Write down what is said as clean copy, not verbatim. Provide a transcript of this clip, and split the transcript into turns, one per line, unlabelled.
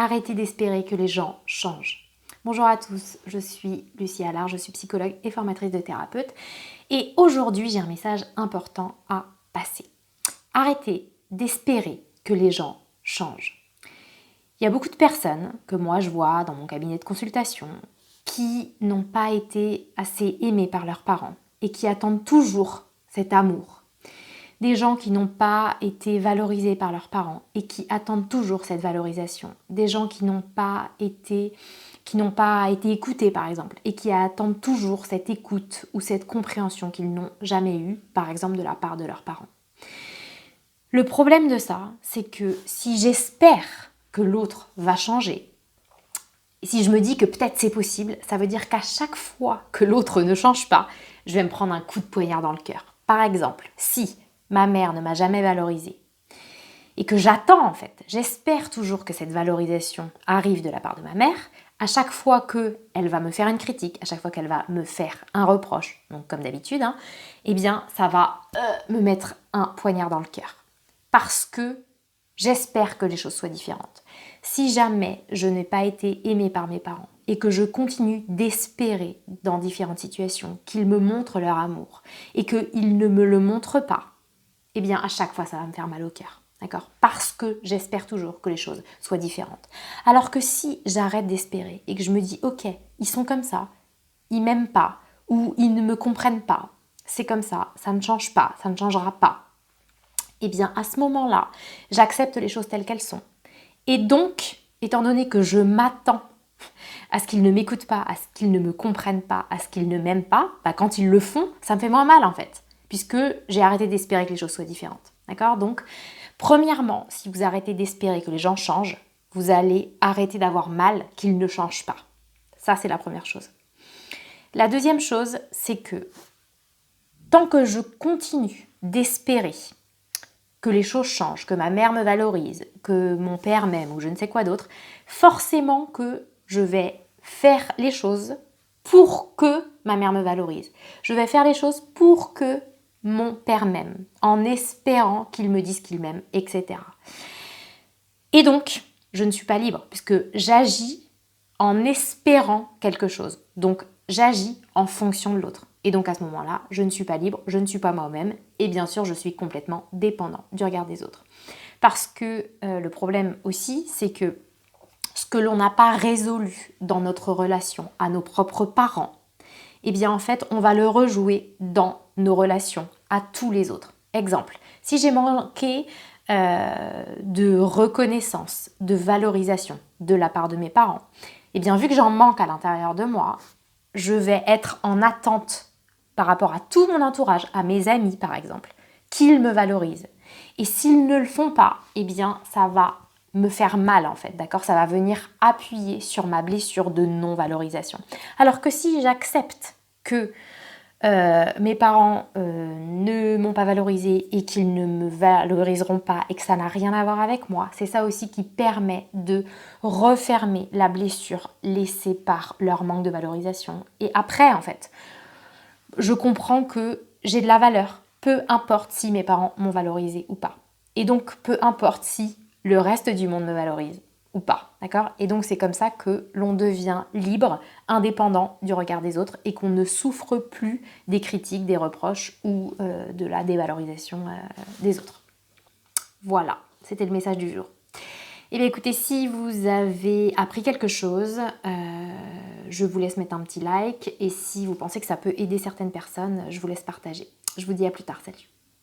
arrêtez d'espérer que les gens changent. Bonjour à tous, je suis Lucie Allard, je suis psychologue et formatrice de thérapeute. Et aujourd'hui, j'ai un message important à passer. Arrêtez d'espérer que les gens changent. Il y a beaucoup de personnes que moi je vois dans mon cabinet de consultation qui n'ont pas été assez aimées par leurs parents et qui attendent toujours cet amour. Des gens qui n'ont pas été valorisés par leurs parents et qui attendent toujours cette valorisation. Des gens qui n'ont pas été écoutés par exemple et qui attendent toujours cette écoute ou cette compréhension qu'ils n'ont jamais eue, par exemple de la part de leurs parents. Le problème de ça, c'est que si j'espère que l'autre va changer, et si je me dis que peut-être c'est possible, ça veut dire qu'à chaque fois que l'autre ne change pas, je vais me prendre un coup de poignard dans le cœur. Par exemple, si ma mère ne m'a jamais valorisée et que j'attends en fait, j'espère toujours que cette valorisation arrive de la part de ma mère, à chaque fois qu'elle va me faire une critique, à chaque fois qu'elle va me faire un reproche, donc comme d'habitude, eh bien ça va me mettre un poignard dans le cœur. Parce que j'espère que les choses soient différentes. Si jamais je n'ai pas été aimée par mes parents et que je continue d'espérer dans différentes situations qu'ils me montrent leur amour et qu'ils ne me le montrent pas, eh bien à chaque fois ça va me faire mal au cœur. D'accord ? Parce que j'espère toujours que les choses soient différentes. Alors que si j'arrête d'espérer et que je me dis ok, ils sont comme ça, ils m'aiment pas ou ils ne me comprennent pas, c'est comme ça ne change pas, ça ne changera pas. Eh bien à ce moment-là, j'accepte les choses telles qu'elles sont. Et donc, étant donné que je m'attends à ce qu'ils ne m'écoutent pas, à ce qu'ils ne me comprennent pas, à ce qu'ils ne m'aiment pas, quand ils le font, ça me fait moins mal en fait, puisque j'ai arrêté d'espérer que les choses soient différentes. D'accord ? Donc, premièrement, si vous arrêtez d'espérer que les gens changent, vous allez arrêter d'avoir mal qu'ils ne changent pas. Ça, c'est la première chose. La deuxième chose, c'est que tant que je continue d'espérer que les choses changent, que ma mère me valorise, que mon père m'aime ou je ne sais quoi d'autre, forcément que je vais faire les choses pour que ma mère me valorise. Je vais faire les choses pour que mon père m'aime, en espérant qu'il me dise qu'il m'aime, etc. Et donc, je ne suis pas libre, puisque j'agis en espérant quelque chose. Donc, j'agis en fonction de l'autre. Et donc, à ce moment-là, je ne suis pas libre, je ne suis pas moi-même, et bien sûr, je suis complètement dépendant du regard des autres. Parce que le problème aussi, c'est que ce que l'on n'a pas résolu dans notre relation à nos propres parents, eh bien en fait, on va le rejouer dans nos relations à tous les autres. Exemple, si j'ai manqué de reconnaissance, de valorisation de la part de mes parents, eh bien vu que j'en manque à l'intérieur de moi, je vais être en attente par rapport à tout mon entourage, à mes amis par exemple, qu'ils me valorisent. Et s'ils ne le font pas, eh bien ça va me faire mal en fait, d'accord ? Ça va venir appuyer sur ma blessure de non-valorisation. Alors que si j'accepte que mes parents ne m'ont pas valorisé et qu'ils ne me valoriseront pas et que ça n'a rien à voir avec moi, c'est ça aussi qui permet de refermer la blessure laissée par leur manque de valorisation. Et après, en fait, je comprends que j'ai de la valeur, peu importe si mes parents m'ont valorisé ou pas. Et donc, peu importe si le reste du monde me valorise ou pas, d'accord ? Et donc, c'est comme ça que l'on devient libre, indépendant du regard des autres et qu'on ne souffre plus des critiques, des reproches ou de la dévalorisation des autres. Voilà, c'était le message du jour. Eh bien écoutez, si vous avez appris quelque chose, je vous laisse mettre un petit like et si vous pensez que ça peut aider certaines personnes, je vous laisse partager. Je vous dis à plus tard, salut.